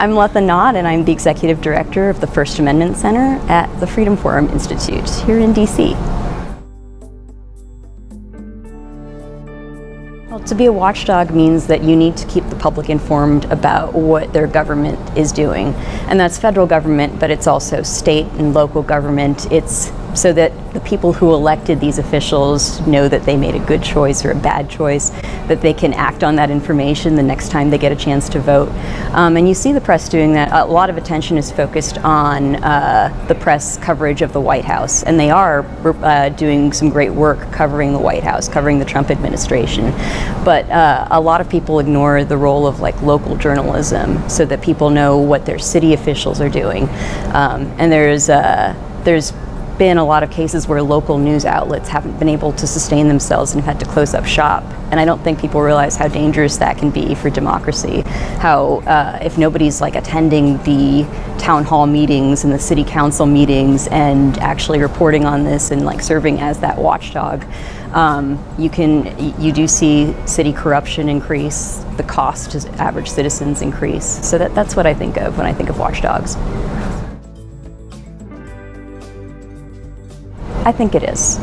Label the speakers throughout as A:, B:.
A: I'm Lata Nott, and I'm the Executive Director of the First Amendment Center at the Freedom Forum Institute here in DC. Well, to be a watchdog means that you need to keep the public informed about what their government is doing. And that's federal government, but it's also state and local government. It's so that the people who elected these officials know that they made a good choice or a bad choice, that they can act on that information the next time they get a chance to vote. And you see the press doing that. A lot of attention is focused on the press coverage of the White House, and they are doing some great work covering the White House, covering the Trump administration. But a lot of people ignore the role of local journalism so that people know what their city officials are doing. And there's been a lot of cases where local news outlets haven't been able to sustain themselves and have had to close up shop. And I don't think people realize how dangerous that can be for democracy. How if nobody's attending the town hall meetings and the city council meetings and actually reporting on this and serving as that watchdog, you do see city corruption increase, the cost to average citizens increase. So that's what I think of when I think of watchdogs. I think it is.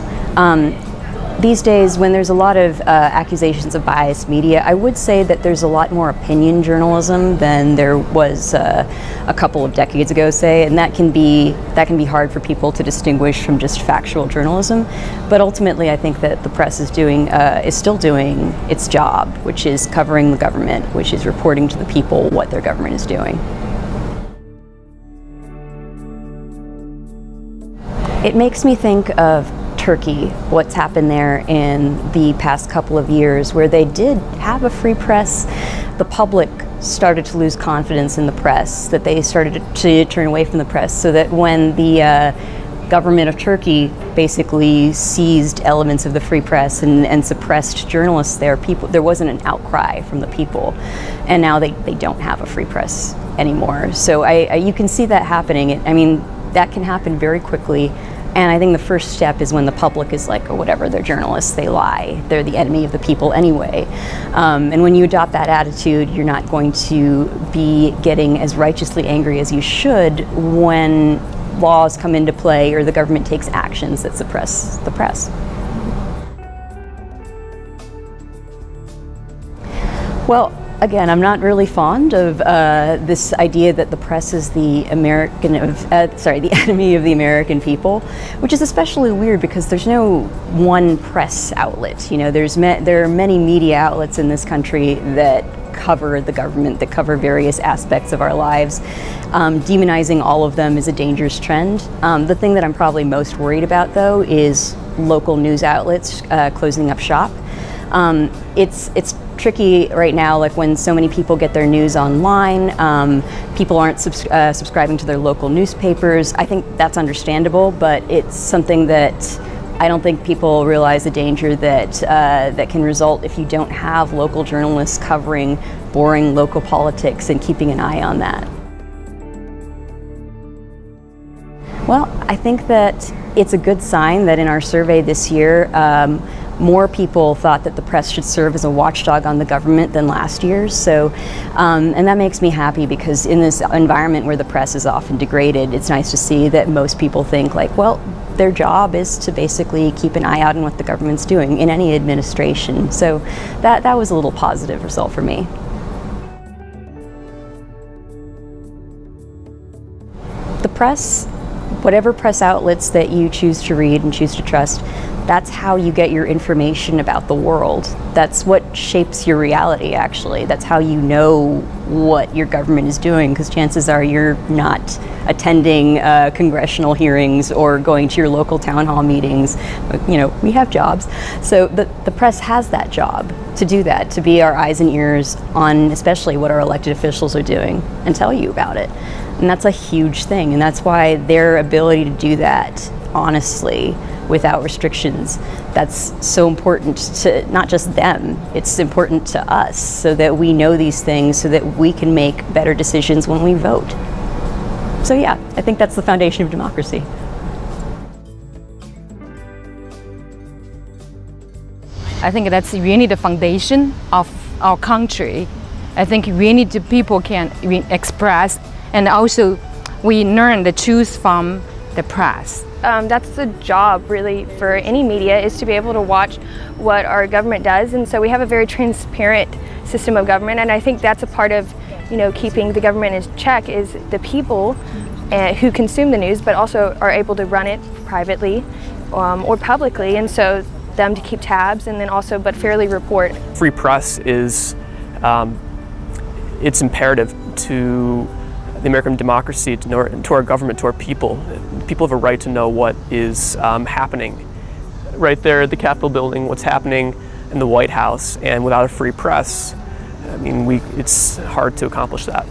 A: These days, when there's a lot of accusations of biased media, I would say that there's a lot more opinion journalism than there was a couple of decades ago, say, and that can be hard for people to distinguish from just factual journalism. But ultimately, I think that the press is still doing its job, which is covering the government, which is reporting to the people what their government is doing. It makes me think of Turkey, what's happened there in the past couple of years, where they did have a free press. The public started to lose confidence in the press, that they started to turn away from the press, so that when the government of Turkey basically seized elements of the free press and suppressed journalists there wasn't an outcry from the people. And now they don't have a free press anymore. So you can see that happening. I mean, that can happen very quickly. And I think the first step is when the public is like, oh, whatever, they're journalists, they lie, they're the enemy of the people anyway. And when you adopt that attitude, you're not going to be getting as righteously angry as you should when laws come into play or the government takes actions that suppress the press. Well, again, I'm not really fond of this idea that the press is the enemy of the American people, which is especially weird because there's no one press outlet. You know, there are many media outlets in this country that cover the government, that cover various aspects of our lives. Demonizing all of them is a dangerous trend. The thing that I'm probably most worried about, though, is local news outlets closing up shop. It's tricky right now, when so many people get their news online, people aren't subscribing to their local newspapers. I think that's understandable, but it's something that I don't think people realize the danger that can result if you don't have local journalists covering boring local politics and keeping an eye on that. Well, I think that it's a good sign that in our survey this year, more people thought that the press should serve as a watchdog on the government than last year's. So, and that makes me happy because in this environment where the press is often degraded, it's nice to see that most people think well, their job is to basically keep an eye out on what the government's doing in any administration. So that was a little positive result for me. The press, whatever press outlets that you choose to read and choose to trust, that's how you get your information about the world. That's what shapes your reality, actually. That's how you know what your government is doing, because chances are you're not attending congressional hearings or going to your local town hall meetings. You know, we have jobs. So the press has that job to do that, to be our eyes and ears on especially what our elected officials are doing and tell you about it. And that's a huge thing, and that's why their ability to do that honestly, without restrictions, that's so important to not just them, it's important to us so that we know these things so that we can make better decisions when we vote. So yeah, I think that's the foundation of democracy.
B: I think that's really the foundation of our country. I think we need to, people can express, and also we learn the truth from the press.
C: That's the job really for any media, is to be able to watch what our government does, and so we have a very transparent system of government, and I think that's a part of, you know, keeping the government in check is the people who consume the news but also are able to run it privately or publicly, and so them to keep tabs and then also but fairly report.
D: Free press is it's imperative to the American democracy, to our government, to our people. People have a right to know what is happening right there at the Capitol building, what's happening in the White House, and without a free press, I mean, it's hard to accomplish that.